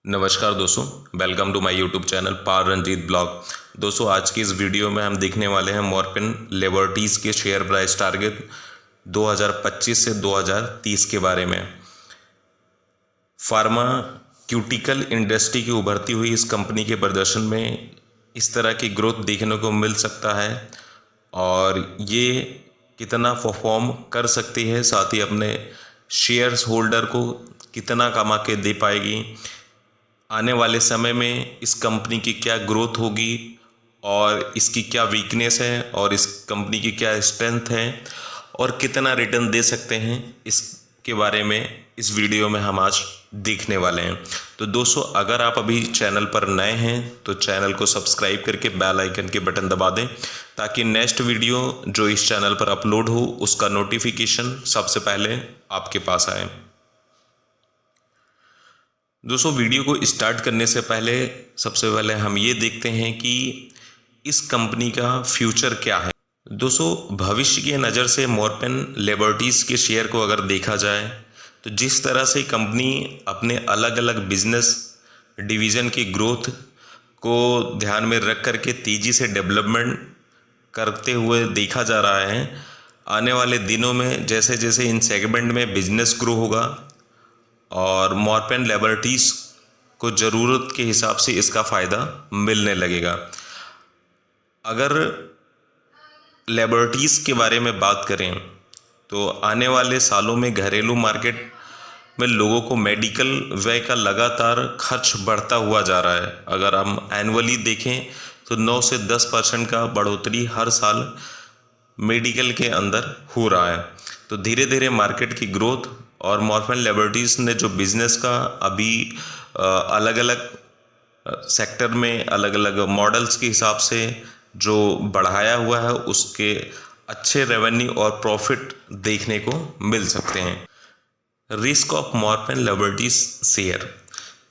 नमस्कार दोस्तों, welcome to my YouTube channel पार रंजीत ब्लॉग। दोस्तों, आज की इस वीडियो में हम देखने वाले हैं मॉर्फिन लिबर्टीज़ के शेयर प्राइस टारगेट 2025 से 2030 के बारे में। फार्माक्यूटिकल इंडस्ट्री की उभरती हुई इस कंपनी के प्रदर्शन में इस तरह की ग्रोथ देखने को मिल सकता है और ये कितना परफॉर्म कर सकती है, साथ ही अपने शेयर्स होल्डर को कितना कमा के दे पाएगी, आने वाले समय में इस कंपनी की क्या ग्रोथ होगी और इसकी क्या वीकनेस है और इस कंपनी की क्या स्ट्रेंथ है और कितना रिटर्न दे सकते हैं, इसके बारे में इस वीडियो में हम आज देखने वाले हैं। तो दोस्तों, अगर आप अभी चैनल पर नए हैं तो चैनल को सब्सक्राइब करके बेल आइकन के बटन दबा दें ताकि नेक्स्ट वीडियो जो इस चैनल पर अपलोड हो उसका नोटिफिकेशन सबसे पहले आपके पास आए। दोस्तों, वीडियो को स्टार्ट करने से पहले सबसे पहले हम ये देखते हैं कि इस कंपनी का फ्यूचर क्या है। दोस्तों, भविष्य की नज़र से मॉर्फिन लिबर्टीज़ के शेयर को अगर देखा जाए तो जिस तरह से कंपनी अपने अलग अलग बिजनेस डिवीज़न की ग्रोथ को ध्यान में रख करके तेज़ी से डेवलपमेंट करते हुए देखा जा रहा है, आने वाले दिनों में जैसे जैसे इन सेगमेंट में बिजनेस ग्रो होगा और मॉर्फिन लिबर्टीज़ को ज़रूरत के हिसाब से इसका फ़ायदा मिलने लगेगा। अगर लिबर्टीज़ के बारे में बात करें तो आने वाले सालों में घरेलू मार्केट में लोगों को मेडिकल व्यय का लगातार खर्च बढ़ता हुआ जा रहा है। अगर हम एनुअली देखें तो 9 से 10% का बढ़ोतरी हर साल मेडिकल के अंदर हो रहा है। तो धीरे धीरे मार्केट की ग्रोथ और मॉर्फिन लिबर्टीज़ ने जो बिज़नेस का अभी अलग अलग सेक्टर में अलग अलग मॉडल्स के हिसाब से जो बढ़ाया हुआ है उसके अच्छे रेवेन्यू और प्रॉफिट देखने को मिल सकते हैं। Risk of morphine liberties share.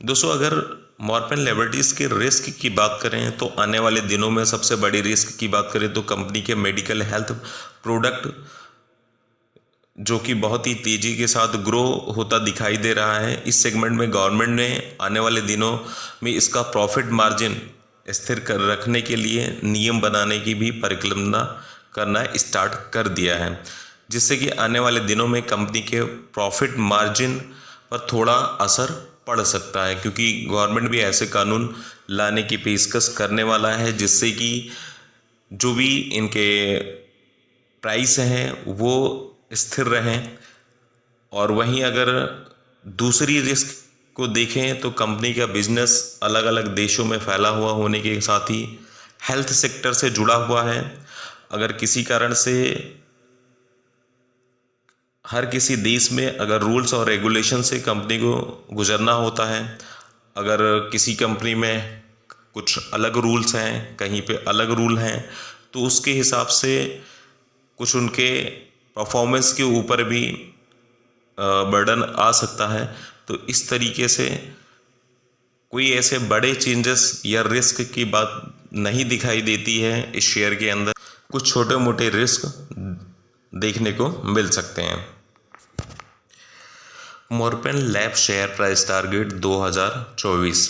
दोस्तों, अगर मॉर्फिन लिबर्टीज़ के रिस्क की बात करें तो आने वाले दिनों में सबसे बड़ी रिस्क की बात करें तो कंपनी के मेडिकल हेल्थ प्रोडक्ट जो कि बहुत ही तेज़ी के साथ ग्रो होता दिखाई दे रहा है। इस सेगमेंट में गवर्नमेंट ने आने वाले दिनों में इसका प्रॉफिट मार्जिन स्थिर कर रखने के लिए नियम बनाने की भी परिकल्पना करना स्टार्ट कर दिया है, जिससे कि आने वाले दिनों में कंपनी के प्रॉफिट मार्जिन पर थोड़ा असर पड़ सकता है, क्योंकि गवर्नमेंट भी ऐसे कानून लाने की पेशकश करने वाला है जिससे कि जो भी इनके प्राइस हैं वो स्थिर रहें। और वहीं अगर दूसरी रिस्क को देखें तो कंपनी का बिजनेस अलग अलग देशों में फैला हुआ होने के साथ ही हेल्थ सेक्टर से जुड़ा हुआ है। अगर किसी कारण से हर किसी देश में अगर रूल्स और रेगुलेशन से कंपनी को गुजरना होता है, अगर किसी कंपनी में कुछ अलग रूल्स हैं, कहीं पे अलग रूल हैं, तो उसके हिसाब से कुछ उनके परफॉर्मेंस के ऊपर भी बर्डन आ सकता है। तो इस तरीके से कोई ऐसे बड़े चेंजेस या रिस्क की बात नहीं दिखाई देती है इस शेयर के अंदर। कुछ छोटे मोटे रिस्क देखने को मिल सकते हैं। Morphine lab share price target 2024।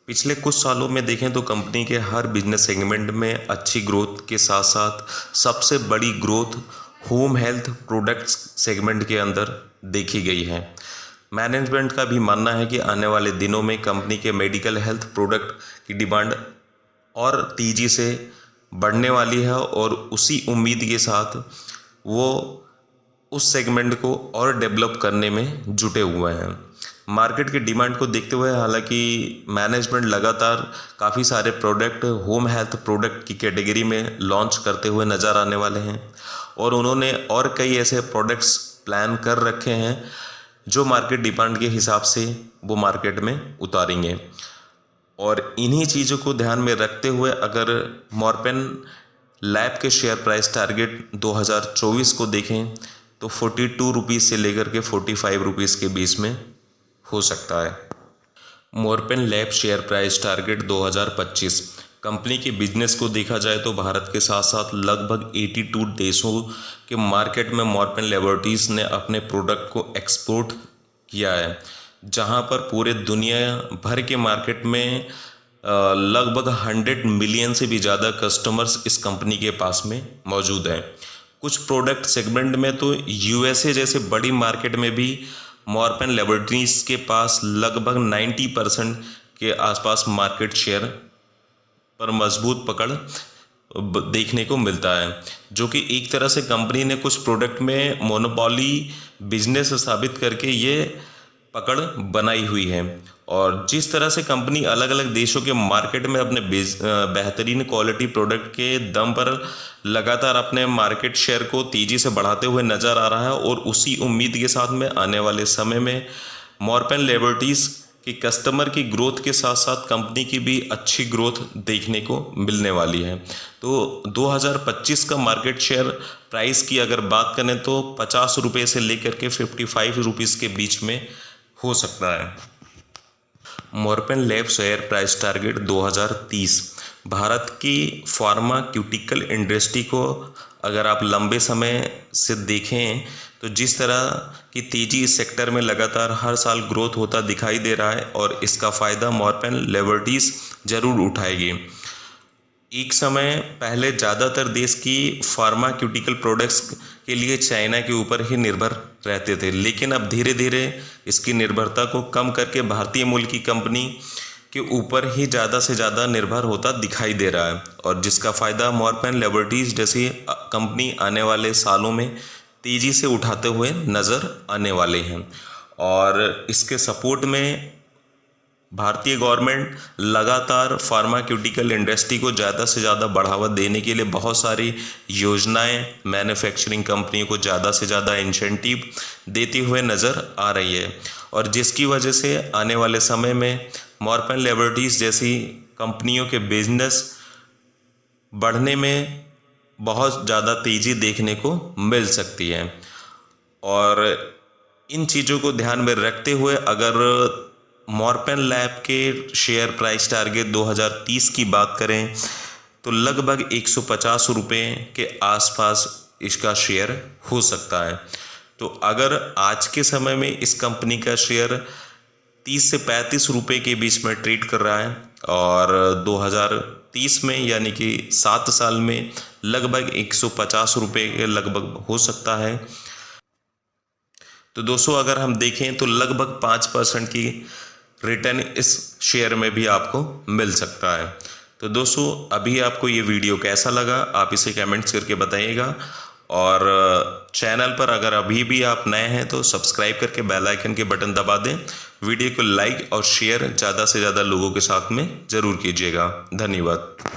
पिछले कुछ सालों में देखें तो कंपनी के हर बिजनेस सेगमेंट में अच्छी ग्रोथ के साथ साथ सबसे बड़ी growth home health products segment के अंदर देखी गई है। मैनेजमेंट का भी मानना है कि आने वाले दिनों में कंपनी के मेडिकल हेल्थ प्रोडक्ट की डिमांड और तेज़ी से बढ़ने वाली है और उसी उम्मीद के साथ वो उस सेगमेंट को और डेवलप करने में जुटे हुए हैं। मार्केट की डिमांड को देखते हुए हालांकि मैनेजमेंट लगातार काफ़ी सारे प्रोडक्ट होम हेल्थ प्रोडक्ट की कैटेगरी में लॉन्च करते हुए नज़र आने वाले हैं और उन्होंने और कई ऐसे प्रोडक्ट्स प्लान कर रखे हैं जो मार्केट डिमांड के हिसाब से वो मार्केट में उतारेंगे। और इन्हीं चीज़ों को ध्यान में रखते हुए अगर मॉर्फिन लैब के शेयर प्राइस टारगेट 2024 को देखें तो 42 रुपीज़ से लेकर के 45 रुपीज़ के बीच में हो सकता है। Morphine lab share price target 2025। Company के बिजनेस को देखा जाए तो भारत के साथ साथ लगभग 82 देशों के मार्केट में मॉर्फिन लिबर्टीज़ ने अपने प्रोडक्ट को एक्सपोर्ट किया है, जहां पर पूरे दुनिया भर के मार्केट में लगभग 100 मिलियन से भी ज़्यादा कस्टमर्स इस कंपनी के पास में मौजूद हैं। कुछ प्रोडक्ट सेगमेंट में तो यूएसए जैसे बड़ी मार्केट में भी मॉर्पन लेबोरेटरीज के पास लगभग 90% के आसपास मार्केट शेयर पर मजबूत पकड़ देखने को मिलता है, जो कि एक तरह से कंपनी ने कुछ प्रोडक्ट में मोनोपोली बिजनेस साबित करके ये पकड़ बनाई हुई है। और जिस तरह से कंपनी अलग अलग देशों के मार्केट में अपने बेहतरीन क्वालिटी प्रोडक्ट के दम पर लगातार अपने मार्केट शेयर को तेज़ी से बढ़ाते हुए नज़र आ रहा है, और उसी उम्मीद के साथ में आने वाले समय में मॉर्पन लेबोरेटरीज कि कस्टमर की ग्रोथ के साथ साथ कंपनी की भी अच्छी ग्रोथ देखने को मिलने वाली है। तो 2025 का मार्केट शेयर प्राइस की अगर बात करें तो 50 रुपये से लेकर के 55 रुपीज़ के बीच में हो सकता है। Morepen lab share price target 2030। Bharat की फार्माक्यूटिकल इंडस्ट्री को अगर आप लंबे समय से देखें तो जिस तरह की तेज़ी इस सेक्टर में लगातार हर साल ग्रोथ होता दिखाई दे रहा है, और इसका फ़ायदा मॉर्पन लेबोरेटरीज ज़रूर उठाएगी। एक समय पहले ज़्यादातर देश की फार्माक्यूटिकल प्रोडक्ट्स के लिए चाइना के ऊपर ही निर्भर रहते थे, लेकिन अब धीरे धीरे इसकी निर्भरता को कम करके भारतीय मूल की कंपनी के ऊपर ही ज़्यादा से ज़्यादा निर्भर होता दिखाई दे रहा है, और जिसका फ़ायदा मॉर्पन लेबोरेटरीज जैसी कंपनी आने वाले सालों में तेज़ी से उठाते हुए नज़र आने वाले हैं। और इसके सपोर्ट में भारतीय गवर्नमेंट लगातार फार्माक्यूटिकल इंडस्ट्री को ज़्यादा से ज़्यादा बढ़ावा देने के लिए बहुत सारी योजनाएं मैन्युफैक्चरिंग कंपनियों को ज़्यादा से ज़्यादा इंसेंटिव देती हुए नज़र आ रही है, और जिसकी वजह से आने वाले समय में मॉर्पन लेबोरेटरीज जैसी कंपनियों के बिजनेस बढ़ने में बहुत ज़्यादा तेज़ी देखने को मिल सकती है। और इन चीज़ों को ध्यान में रखते हुए अगर मॉर्पन लैब के शेयर प्राइस टारगेट 2030 की बात करें तो लगभग 150 रुपये के आसपास इसका शेयर हो सकता है। तो अगर आज के समय में इस कंपनी का शेयर 30 से 35 रुपये के बीच में ट्रेड कर रहा है, और 2030 में यानी कि 7 साल में लगभग 150 रुपये के लगभग हो सकता है। तो दोस्तों अगर हम देखें तो लगभग 5% की रिटर्न इस शेयर में भी आपको मिल सकता है। तो दोस्तों अभी आपको ये वीडियो कैसा लगा आप इसे कमेंट्स करके बताइएगा, और चैनल पर अगर अभी भी आप नए हैं तो सब्सक्राइब करके बेल आइकन के बटन दबा दें। वीडियो को लाइक और शेयर ज़्यादा से ज़्यादा लोगों के साथ में ज़रूर कीजिएगा। धन्यवाद।